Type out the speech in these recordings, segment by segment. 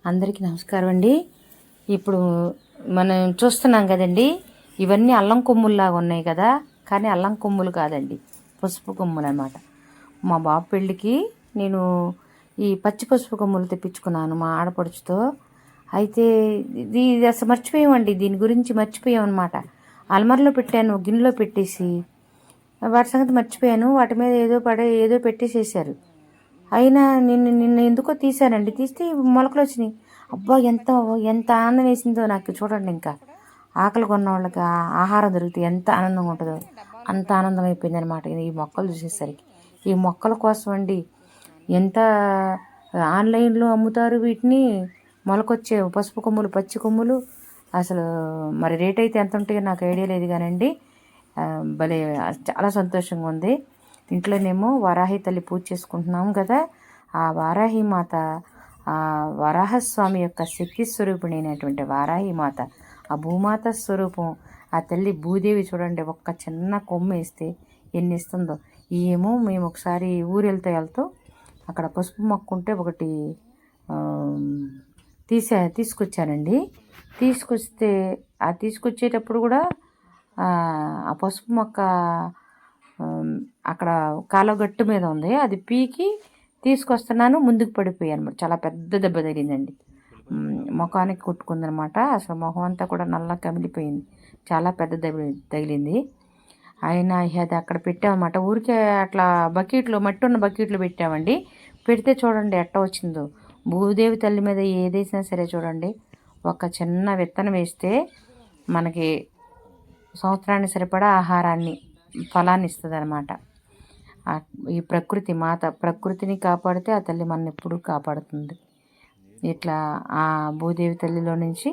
అందరికీ నమస్కారం అండి. ఇప్పుడు మనం చూస్తున్నాం కదండి, ఇవన్నీ అల్లం కొమ్ముల్లాగా ఉన్నాయి కదా, కానీ అల్లం కొమ్ములు కాదండి, పసుపు కొమ్ములు అన్నమాట. మా బాబు పెళ్ళికి నేను ఈ పచ్చి పసుపు కొమ్ములు తెప్పించుకున్నాను మా ఆడపడుచుతో. అయితే ఇది అసలు మర్చిపోయామండి, దీని గురించి మర్చిపోయాం అనమాట. అల్మర్లో పెట్టాను, గిన్నెలో పెట్టేసి వాటి సంగతి మర్చిపోయాను. వాటి మీద ఏదో పెట్టేసేసారు. అయినా నిన్న ఎందుకో తీశానండి, తీస్తే మొలకలు వచ్చినాయి. అబ్బా, ఎంత ఎంత ఆనందం వేసిందో నాకు. చూడండి, ఇంకా ఆకలి కొన్న వాళ్ళకి ఆహారం దొరికితే ఎంత ఆనందంగా ఉంటుందో అంత ఆనందం అయిపోయింది అనమాట ఈ మొక్కలు చూసేసరికి. ఈ మొక్కల కోసం అండి ఎంత ఆన్లైన్లో అమ్ముతారు వీటిని, మొలకొచ్చే పసుపు కొమ్ములు, పచ్చి కొమ్ములు. అసలు మరి రేట్ అయితే ఎంత ఉంటాయో నాకు ఐడియా లేదు కానండి, భలే చాలా సంతోషంగా ఉంది. ఇంట్లోనేమో వారాహి తల్లి పూజ చేసుకుంటున్నాము కదా, ఆ వారాహి మాత, ఆ వరాహస్వామి యొక్క శక్తి స్వరూపిణి అయినటువంటి వారాహి మాత, ఆ భూమాత స్వరూపం, ఆ తల్లి భూదేవి. చూడండి, ఒక్క చిన్న కొమ్మ వేస్తే ఎన్ని ఇస్తుందో. ఏమో మేము ఒకసారి ఊరు వెళ్తూ అక్కడ పసుపు మొక్క ఉంటే ఒకటి తీసుకొచ్చానండి. తీసుకొస్తే ఆ తీసుకొచ్చేటప్పుడు కూడా ఆ పసుపు మొక్క అక్కడ కాలగట్టు మీద ఉంది. అది పీకి తీసుకొస్తున్నాను, ముందుకు పడిపోయాను అనమాట. చాలా పెద్ద దెబ్బ తగిలిందండి, ముఖానికి కొట్టుకుందనమాట. అసలు ముఖం అంతా కూడా నల్ల కమిలిపోయింది, చాలా పెద్ద దెబ్బ తగిలింది. అయినా అది అక్కడ పెట్టామన్నమాట. ఊరికే అట్లా బకెట్లో, మట్టి ఉన్న బకెట్లో పెట్టామండి. పెడితే చూడండి ఎట్ట వచ్చిందో. భూదేవి తల్లి మీద ఏదేసినా సరే చూడండి, ఒక చిన్న విత్తనం వేస్తే మనకి సంవత్సరానికి సరిపడా ఆహారాన్ని, ఫలాన్ని ఇస్తుంది అనమాట. ఈ ప్రకృతి మాత, ప్రకృతిని కాపాడితే ఆ తల్లి మన ఎప్పుడూ కాపాడుతుంది. ఇట్లా ఆ భూదేవి తల్లిలో నుంచి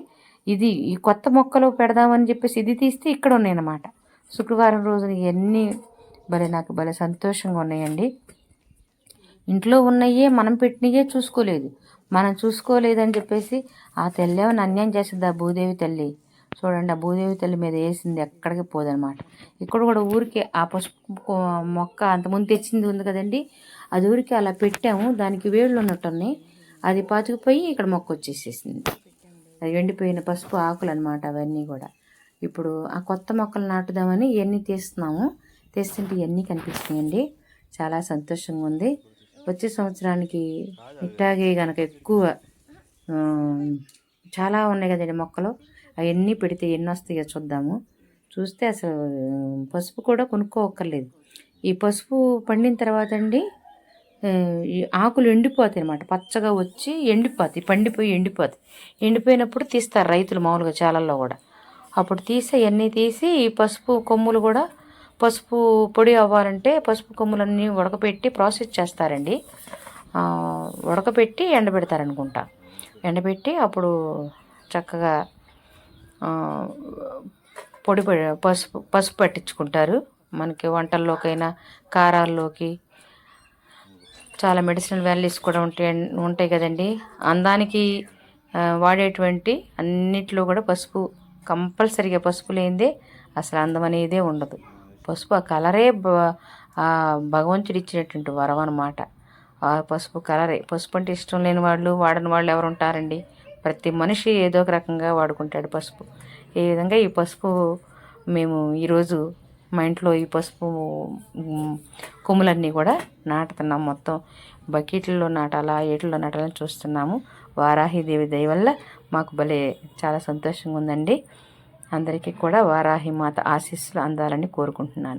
ఇది ఈ కొత్త మొక్కలు పెడదామని చెప్పేసి ఇది తీస్తే ఇక్కడ ఉన్నాయన్నమాట. శుక్రవారం రోజున ఇవన్నీ నాకు భలే సంతోషంగా ఉన్నాయండి. ఇంట్లో ఉన్నాయే, మనం పెట్టినయే చూసుకోలేదు. మనం చూసుకోలేదని చెప్పేసి ఆ తల్లి ఏమైనా అన్యాయం చేస్తుంది. ఆ భూదేవి తల్లి చూడండి, ఆ భూదేవి తల్లి మీద వేసింది ఎక్కడికి పోదనమాట. ఇక్కడ కూడా ఊరికే ఆ పసుపు మొక్క అంతకుముందు తెచ్చింది ఉంది కదండి, అది ఊరికే అలా పెట్టాము. దానికి వేళ్ళు ఉన్నట్టున్నాయి, అది పాతుకుపోయి ఇక్కడ మొక్క వచ్చేసేసింది. అది ఎండిపోయిన పసుపు ఆకులు అనమాట అవన్నీ కూడా. ఇప్పుడు ఆ కొత్త మొక్కలు నాటుదామని ఇవన్నీ తీస్తున్నాము. తీస్తుంటే ఇవన్నీ కనిపిస్తున్నాయండి, చాలా సంతోషంగా ఉంది. వచ్చే సంవత్సరానికి ఇట్టాగే కనుక ఎక్కువ చాలా ఉన్నాయి కదండి మొక్కలు, అవన్నీ పెడితే ఎన్ని వస్తాయో చూద్దాము. చూస్తే అసలు పసుపు కూడా కొనుక్కోవక్కర్లేదు. ఈ పసుపు పండిన తర్వాత అండి ఈ ఆకులు ఎండిపోతాయి అన్నమాట, పచ్చగా వచ్చి ఎండిపోతాయి, ఎండిపోతాయి. ఎండిపోయినప్పుడు తీస్తారు రైతులు మామూలుగా చాలల్లో కూడా. అప్పుడు అవన్నీ తీసి ఈ పసుపు కొమ్ములు కూడా, పసుపు పొడి అవ్వాలంటే పసుపు కొమ్ములన్నీ ఉడకపెట్టి ప్రాసెస్ చేస్తారండి. ఉడకపెట్టి ఎండబెడతారనుకుంటా. ఎండబెట్టి అప్పుడు చక్కగా పసుపు పట్టించుకుంటారు. మనకి వంటల్లోకైనా, కారాల్లోకి, చాలా మెడిసినల్ వాల్యూస్ కూడా ఉంటాయి కదండి. అందానికి వాడేటువంటి అన్నిట్లో కూడా పసుపు కంపల్సరీగా, పసుపు లేనిదే అసలు అందం అనేదే ఉండదు. పసుపు ఆ కలరే భగవంతుడు ఇచ్చినటువంటి వరం అన్నమాట. ఆ పసుపు కలరే. పసుపు అంటే ఇష్టం లేని వాళ్ళు, వాడని వాళ్ళు ఎవరు ఉంటారండి? ప్రతి మనిషి ఏదో ఒక రకంగా వాడుకుంటాడు పసుపు. ఈ విధంగా ఈ పసుపు మేము ఈరోజు మా ఇంట్లో ఈ పసుపు కొమ్ములన్నీ కూడా నాటుతున్నాం. మొత్తం బకెట్లలో నాటాలా, ఏటిలో నాటాలని చూస్తున్నాము. వారాహిదేవి దయ వల్ల మాకు భలే చాలా సంతోషంగా ఉందండి. అందరికీ కూడా వారాహి మాత ఆశీస్సులు అందాలని కోరుకుంటున్నాను.